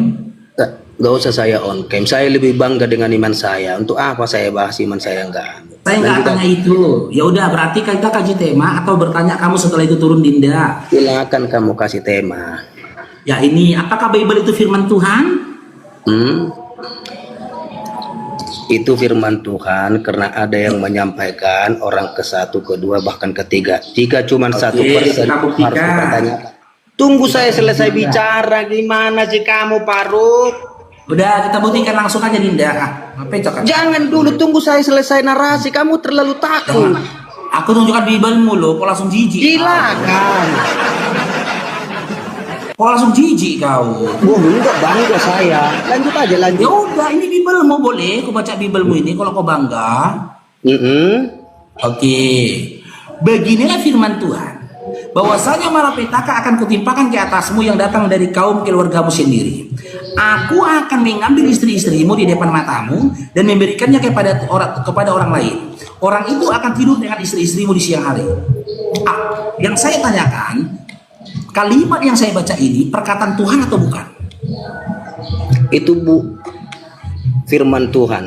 Gak usah saya on cam, saya lebih bangga dengan iman saya. Untuk apa saya bahas iman saya enggak? Saya nggak tanya itu. Ya udah, berarti kita kaji tema atau bertanya kamu setelah itu turun Dinda. Silakan kamu kasih tema. Ya ini, apakah Bible itu firman Tuhan? Itu firman Tuhan karena ada yang menyampaikan orang ke-1, ke-2, bahkan ketiga. Jika cuma 1% harus dipertanyakan. Tunggu saya selesai bicara. Gimana sih kamu Faruk? Udah, kita buktikan langsung aja Dinda. Jangan dulu, tunggu saya selesai narasi. Kamu terlalu takut. Aku tunjukkan Bible mulu, kau langsung jijik. Silakan. Kau langsung jijik kau. Enggak bangga saya. Lanjut aja, lanjut. Ya udah, ini Bible mau boleh. Kau baca Bible ini kalau kau bangga. Oke. Beginilah firman Tuhan. bahwasanya malapetaka akan kutimpakan ke atasmu yang datang dari kaum keluargamu sendiri. Aku akan mengambil istri-istrimu di depan matamu dan memberikannya kepada orang lain. Orang itu akan tidur dengan istri-istrimu di siang hari. Yang saya tanyakan, kalimat yang saya baca ini perkataan Tuhan atau bukan? Itu firman Tuhan.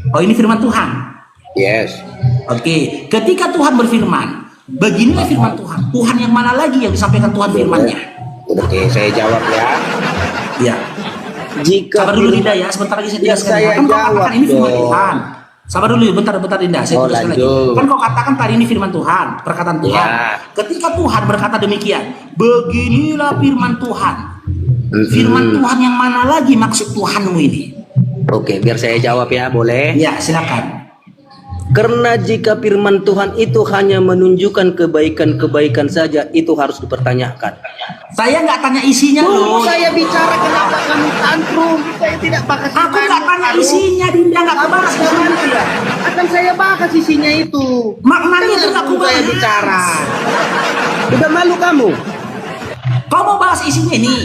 Oh, ini firman Tuhan. Yes. Oke, ketika Tuhan berfirman, beginilah firman Tuhan. Tuhan yang mana lagi yang disampaikan Tuhan firman-Nya? Oke, saya jawab ya. Ya. Jika Sabar dulu Dinda ya, sebentar lagi saya Ya, jelaskan. saya Kan kau jawab katakan ini firman dong. Tuhan. Sabar dulu, bentar Dinda, saya Oh, teruskan lagi. lanjut. Kan kau katakan tadi ini firman Tuhan, perkataan Tuhan. Ya. Ketika Tuhan berkata demikian, beginilah firman Tuhan. Firman Tuhan yang mana lagi maksud Tuhanmu ini? Oke, biar saya jawab ya, boleh? Ya, silakan. Karena jika firman Tuhan itu hanya menunjukkan kebaikan-kebaikan saja, itu harus dipertanyakan. Saya nggak tanya isinya loh. Saya bicara kenapa kamu tantrum? Saya tidak bahas. Aku nggak tanya isinya, Dinda nggak kebahas isinya. ya. Akan saya bahas isinya itu. Maknanya itu nggak aku saya bahas. bicara. Udah malu kamu? Kau mau bahas isinya ini?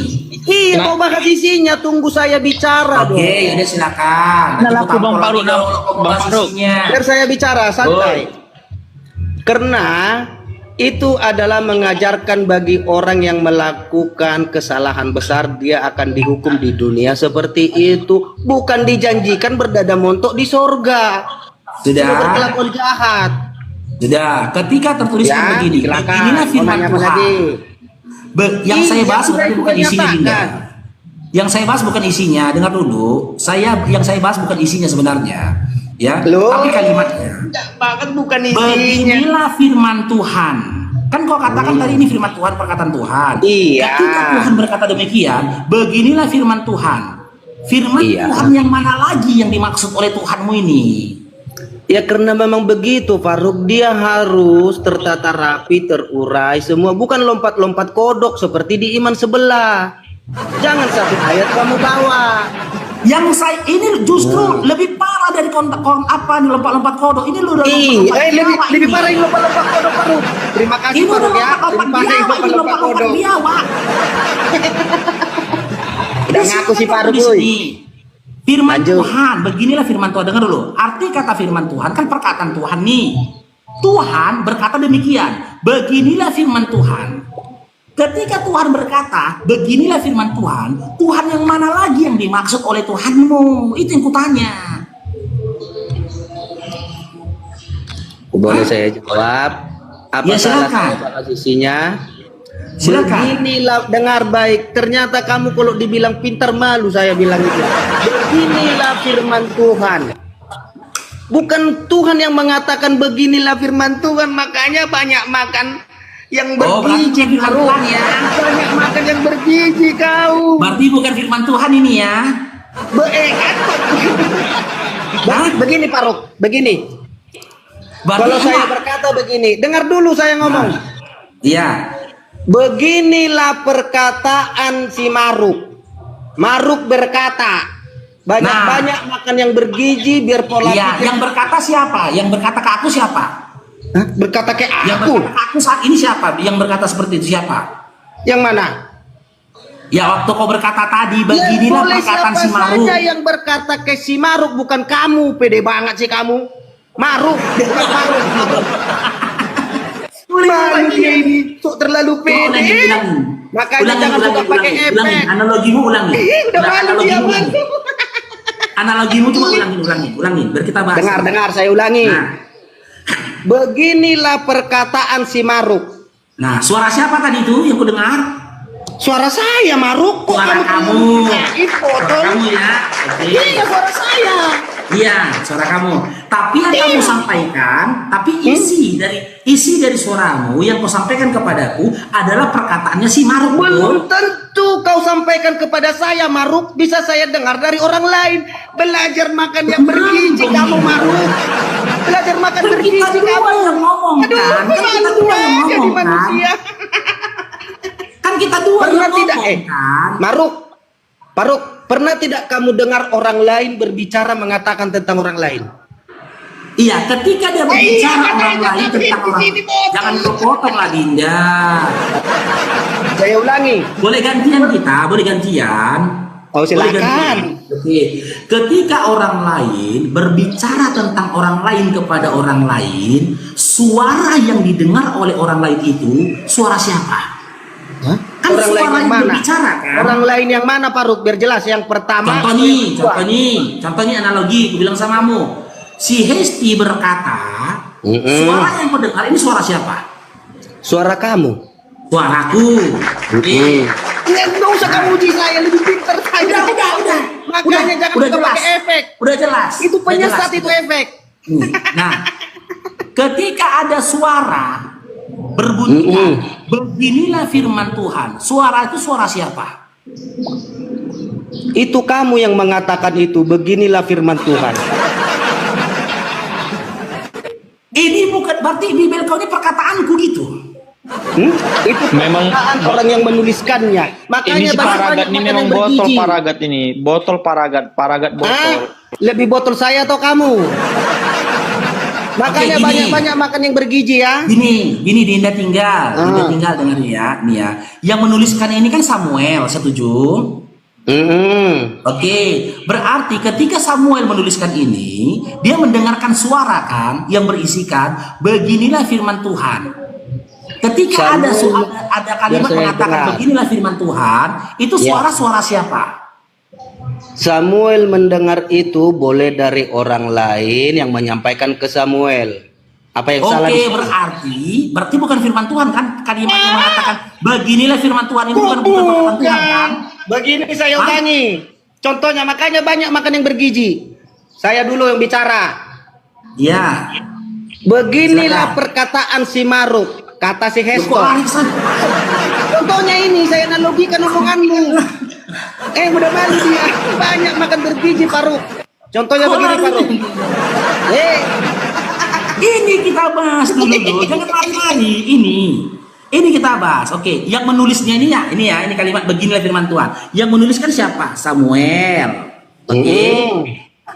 Iya, mau bahas isinya. Tunggu saya bicara Oke, dong. udah silakan. Nah, Nanti laku aku Bang tampol Faruk, lagi kalau kau mau Bang bahas Faruk. isinya. Biar saya bicara santai. Oh. Karena itu adalah mengajarkan bagi orang yang melakukan kesalahan besar, dia akan dihukum di dunia seperti itu, bukan dijanjikan berdada montok di sorga. Sudah. Berkelakuan jahat. Sudah, ketika tertuliskan Ya, begini, silakan. inilah firman Mau nanya apa Tuhan. lagi? Yang Iya, saya bahas sudah sebenarnya bukan juga isinya, Dinda. nyatakan. Yang saya bahas bukan isinya, dengar dulu. Yang saya bahas bukan isinya sebenarnya, ya. Loh? Tapi kalimatnya. Bahkan bukan isinya. Beginilah firman Tuhan. Kan kau katakan tadi ini firman Tuhan, perkataan Tuhan. Iya. Ketika Tuhan berkata demikian, beginilah firman Tuhan. Firman Iya. Tuhan yang mana lagi yang dimaksud oleh Tuhanmu ini? Ya karena memang begitu Faruk, dia harus tertata rapi, terurai semua, bukan lompat-lompat kodok seperti di iman sebelah. Jangan satu ayat kamu bawa. Yang saya ini justru lebih parah dari apa nih lompat-lompat kodok. Ini lu udah lompat-lompat lebih biawak lebih ini. parah yang lompat-lompat kodok Faruk. Terima kasih Ini udah Faruk ya. lompat-lompat Lebih parah yang biawak, ini lompat-lompat lompat-lompat kodok. biawak. Udah ngaku si Faruk, di boy. sini. Firman Lanjut. Tuhan, beginilah firman Tuhan. Dengar dulu. Arti kata firman Tuhan kan perkataan Tuhan nih. Tuhan berkata demikian. Beginilah firman Tuhan. Ketika Tuhan berkata, beginilah firman Tuhan. Tuhan yang mana lagi yang dimaksud oleh Tuhanmu? Itu yang kutanya. Boleh saya jawab? Apa Ya, salah silakan. saya bahas isinya? Silakan. Beginilah, dengar baik. Ternyata kamu kalau dibilang pintar malu saya bilang itu. Beginilah firman Tuhan. Bukan Tuhan yang mengatakan beginilah firman Tuhan, makanya banyak makan yang berarti bergizi. bukan firman Tuhan ya. Banyak makan yang bergizi kau. Berarti bukan firman Tuhan ini ya. Begini Faruk, begini. Berarti Kalau saya enggak. berkata begini, dengar dulu saya ngomong. Iya. Beginilah perkataan si Maruk. Maruk berkata, banyak-banyak makan yang bergizi biar pola Iya, pikir. yang berkata siapa? Yang berkata ke aku siapa? Hah? Berkata kayak Yang aku. berkata ke aku saat ini siapa? Yang berkata seperti itu siapa? Yang mana? Ya waktu kau berkata tadi, Ya, beginilah boleh perkataan siapa si Maruk. saja yang berkata ke si Maruk, bukan kamu. Pede banget sih kamu. Maruk, bukan Maruk. Malu dia ini, sok terlalu pede. Makanya jangan suka pakai ulangin. efek. Analogimu ulangin. Udah malu dia Analogimu ulangin. malu. Analogimu cuma ulangin. Biar kita bahas. Dengar, saya ulangi. Nah, Beginilah perkataan si Maruk. nah, suara siapa tadi itu yang ku dengar? Suara saya Maruk. Kok Suara kamu. Suara kamu ya. Oke. Iya, suara saya. Iya, suara kamu. Tapi yang kamu sampaikan, tapi isi dari suaramu yang kau sampaikan kepadaku adalah perkataannya si Maruk. Belum tentu kau sampaikan kepada saya Maruk. Bisa saya dengar dari orang lain. Belajar makan yang bergizi kamu Maruk. Belajar makan Kan bergizi kita dua kamu. yang ngomong Aduh, kan? Kan kita dua yang jadi ngomong kan? manusia. Kan kita dua Pernah yang tidak ngomong kan? Maruk, pernah tidak kamu dengar orang lain berbicara mengatakan tentang orang lain? Iya, ketika dia berbicara orang lain tentang orang, jangan kau potong lah Dinda. Saya ulangi. Boleh gantian kita, boleh gantian. Oh, Boleh silakan. gantian. Oke. Ketika orang lain berbicara tentang orang lain kepada orang lain, suara yang didengar oleh orang lain itu suara siapa? Hah? Kan Orang suara lain yang mana? berbicara kan? Orang lain yang mana, Pak Ruk? Biar jelas. Yang pertama. Contohnya analogi, aku bilang samamu. Si Hesti berkata, suara yang kau dengar ini suara siapa? Suara kamu. Suaraku. Nggak usah kamu uji saya, lebih pintar saya. Udah. Makanya jangan udah suka jelas. pakai efek. Udah jelas. Itu Udah penyesat jelas. itu efek. Nah, ketika ada suara berbunyi, beginilah firman Tuhan. Suara itu suara siapa? Itu kamu yang mengatakan itu. Beginilah firman Tuhan. Ini bukan berarti Bibel kau ini perkataanku gitu. Itu Memang- perkataan orang yang menuliskannya. Ini Makanya si banyak paragat ini makan memang yang botol bergiji. paragat ini. Botol paragat botol. Lebih botol saya atau kamu? Makanya gini. banyak-banyak makan yang bergizi ya. Gini Dinda tinggal dengar ya, nih ya. Yang menuliskan ini kan Samuel, setuju? Oke, berarti ketika Samuel menuliskan ini, dia mendengarkan suara kan yang berisikan beginilah firman Tuhan. Ketika ada kalimat biar saya mengatakan dengar. beginilah firman Tuhan, itu suara siapa? Samuel mendengar itu boleh dari orang lain yang menyampaikan ke Samuel. Apa yang salah? Oke, berarti bukan firman Tuhan kan? Kalimat yang mengatakan beginilah firman Tuhan itu bukan perkataan Tuhan kan? Begini saya ulangi. Contohnya makanya banyak makan yang bergizi. Saya dulu yang bicara. Ya. Beginilah Silakan. perkataan si Maruk, kata si Kok Heston. lari ke sana? Contohnya ini saya analogikan omonganmu. Udah malu dia. Banyak makan bergizi Faruk. Contohnya Kok begini lari? Faruk. Ini kita bahas dulu loh, jangan lari-lari. Ini kita bahas. Oke, yang menulisnya ini ini kalimat beginilah firman Tuhan. Yang menuliskan siapa? Samuel. Oke.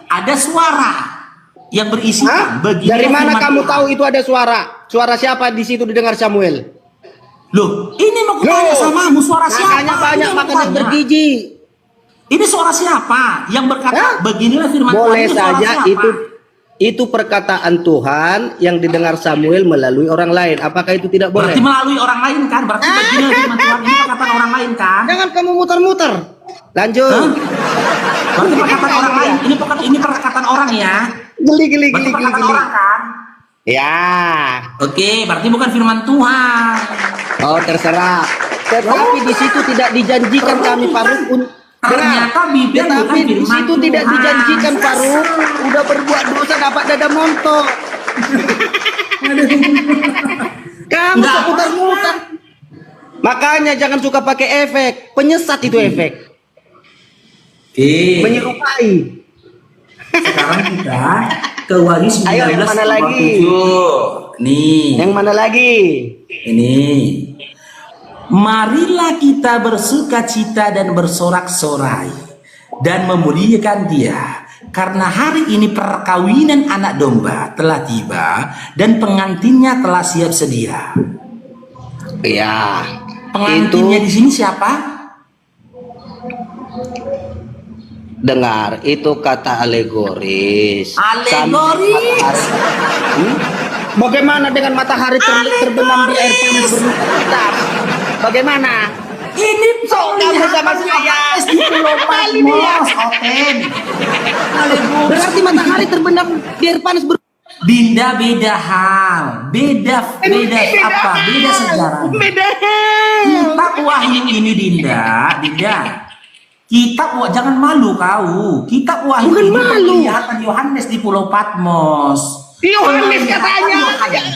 Ada suara yang berisikan beginilah Dari mana firman kamu Tuhan. tahu itu ada suara? Suara siapa di situ didengar Samuel? Loh, ini mau kutanya samamu suara siapa? Makanya banyak Ini makan yang makanya. bergizi. Ini suara siapa? Yang berkata beginilah firman Boleh Tuhan. Itu suara saja siapa? itu perkataan Tuhan yang didengar Samuel melalui orang lain. Apakah itu tidak boleh? Berarti melalui orang lain kan? Berarti beginilah firman Tuhan ini perkataan orang lain kan? Jangan kamu muter-muter. Lanjut. Hah? Berarti perkataan orang lain. Ini perkataan orang ya. Geli. Berarti perkataan orang kan? Ya. Oke, berarti bukan firman Tuhan. Oh, terserah. Tetapi di situ tidak dijanjikan kami Faruk. Ternyata Bibel bukan Tetapi di firman situ tidak Tuhan. dijanjikan Faruk. Udah berbuat dosa dapat dada montok. Kamu Nggak seputar-mutar. Makanya jangan suka pakai efek. Penyesat itu efek. Oke. Menyerupai. Sekarang kita ke Wahyu 19 Ayo, yang mana lagi? 47. Nih. Yang mana lagi? Ini. Marilah kita bersukacita dan bersorak-sorai dan memuliakan Dia, karena hari ini perkawinan anak domba telah tiba dan pengantinnya telah siap sedia. Ya. Pengantinnya di sini siapa? Dengar, itu kata alegoris. Alegoris. Bagaimana dengan matahari terbenam di air panas berlipat? Bagaimana? Ini kamu sama saya. di Pulau Patmos, Oten. Alegoris. Berarti matahari terbenam di air panas Dinda beda hal, beda apa? Beda sejarah. Beda. Kitab Wahyu ini Dinda. Kitab jangan malu kau. Kitab Wahyu Bukan ini malu. penglihatan Yohanes di Pulau Patmos. Yohanes katanya.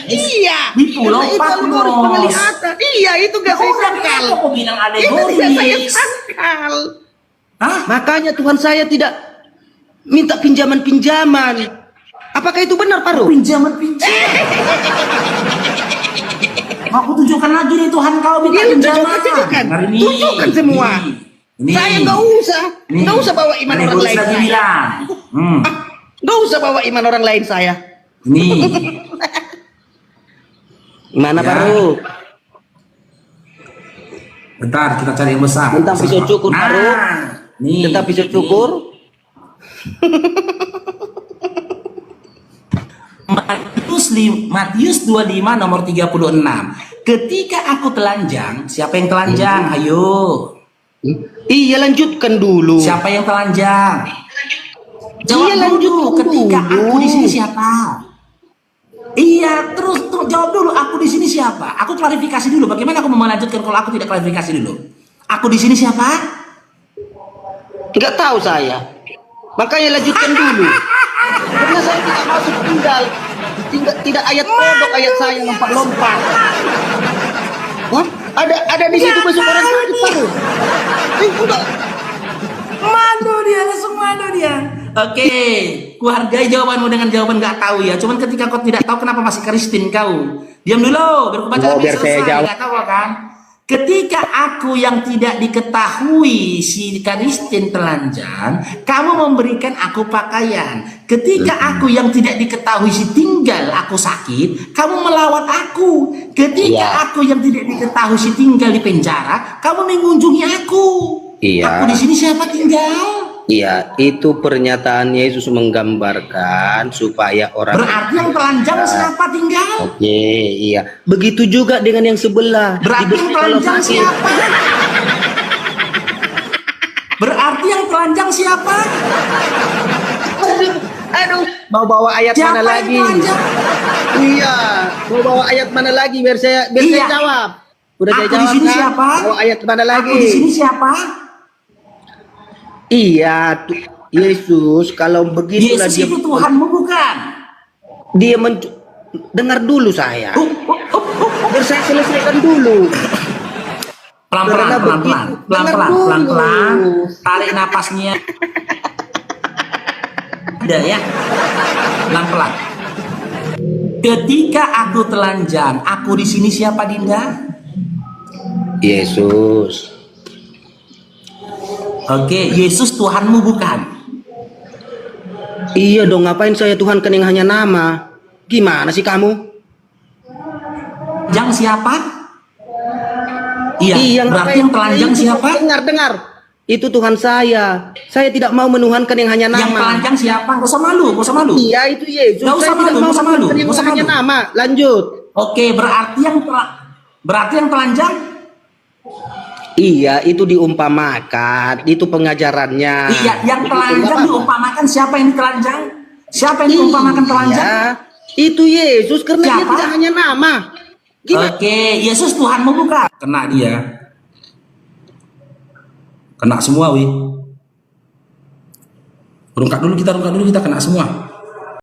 Iya. Di Pulau Itu alegoris Patmos. penglihatan. Iya, itu gak saya sangkal. Kenapa kau bilang Itu tidak saya alegoris? sangkal. Hah? Makanya Tuhan saya tidak minta pinjaman-pinjaman. Apakah itu benar, Paru? Pinjaman. Aku tunjukkan lagi nih Tuhan kau minta Iya, pinjaman. tunjukkan. Hari ini. Tunjukkan semua. Ini. Saya Ini. nggak usah bawa iman orang Alegoris lain lagi saya. bilang. Nggak usah bawa iman orang lain saya. Ini. Mana Ya. baru? Bentar, kita cari yang besar. Tentang pisau cukur Nah, baru. nih. Tentang pisau cukur. Matius 25 nomor 36. Ketika aku telanjang, siapa yang telanjang? Ayo. Iya, lanjutkan dulu. Siapa yang telanjang? Jawab Iya, dulu. lanjutkan Ketika dulu. aku di sini siapa? Iya, terus jawab dulu. Aku di sini siapa? Aku klarifikasi dulu. Bagaimana aku mau melanjutkan kalau aku tidak klarifikasi dulu? Aku di sini siapa? Nggak tahu saya. Makanya lanjutkan dulu. Karena saya tidak masuk tinggal. Tidak ayat kodok, ayat saya lompat-lompat. Wah, ada di situ besok orang sakit baru. Enggak. Malu dia, langsung malu dia. Oke, ku hargai jawabanmu dengan jawaban nggak tahu ya. Cuman ketika kau tidak tahu kenapa masih Kristen kau. Diam dulu, biar ku baca Oh, habis biar saya selesai. jawab. Nggak tahu kan? Ketika aku yang tidak diketahui si Kristen telanjang, kamu memberikan aku pakaian. Ketika aku yang tidak diketahui si tinggal aku sakit, kamu melawat aku. Ketika Iya. aku yang tidak diketahui si tinggal di penjara, kamu mengunjungi aku. Iya. Aku di sini siapa tinggal? Iya, itu pernyataan Yesus menggambarkan supaya orang. Berarti yang telanjang siapa tinggal? Oke, iya. Begitu juga dengan yang sebelah. Berarti yang telanjang siapa? Berarti yang telanjang siapa? Aduh, mau bawa ayat Siapa mana yang lagi? telanjang? Iya, mau bawa ayat mana lagi biar saya Iya. jawab. Udah saya Aku di jawab sini kan? siapa? Bawa ayat mana lagi? Aku di sini siapa? Iya, Yesus kalau begitulah Yesus itu Tuhanmu bukan? dia dengar dulu saya. Biar saya selesaikan dulu. Pelan-pelan, Karena pelan-pelan, begitu, pelan-pelan, dengar dulu. pelan-pelan. Tarik napasnya. Ada ya. Pelan-pelan. Ketika aku telanjang, aku di sini siapa Dinda? Yesus. Oke, Yesus Tuhanmu bukan? Iya dong, ngapain saya tuhankan yang hanya nama? Gimana sih kamu? Yang siapa? Iya, berarti yang telanjang siapa? Dengar. Itu Tuhan saya. Saya tidak mau menuhankan yang hanya nama. Yang telanjang siapa? Gak usah malu, gak usah malu. Iya, itu Yesus. Gak usah Saya tidak malu, mau gak usah malu, menuhankan yang gak usah hanya malu. nama. Lanjut. Oke, berarti yang telanjang? Iya, itu diumpamakan. Itu pengajarannya. Iya, yang Begitu, telanjang nggak apa-apa. diumpamakan siapa yang ditelanjang? Siapa yang diumpamakan telanjang? Iya, itu Yesus karena dia Siapa? tidak hanya nama. Gimana? Oke, Yesus Tuhanmu bukan? Kena dia. Kena semua, wi. Rungkat dulu kita kena semua.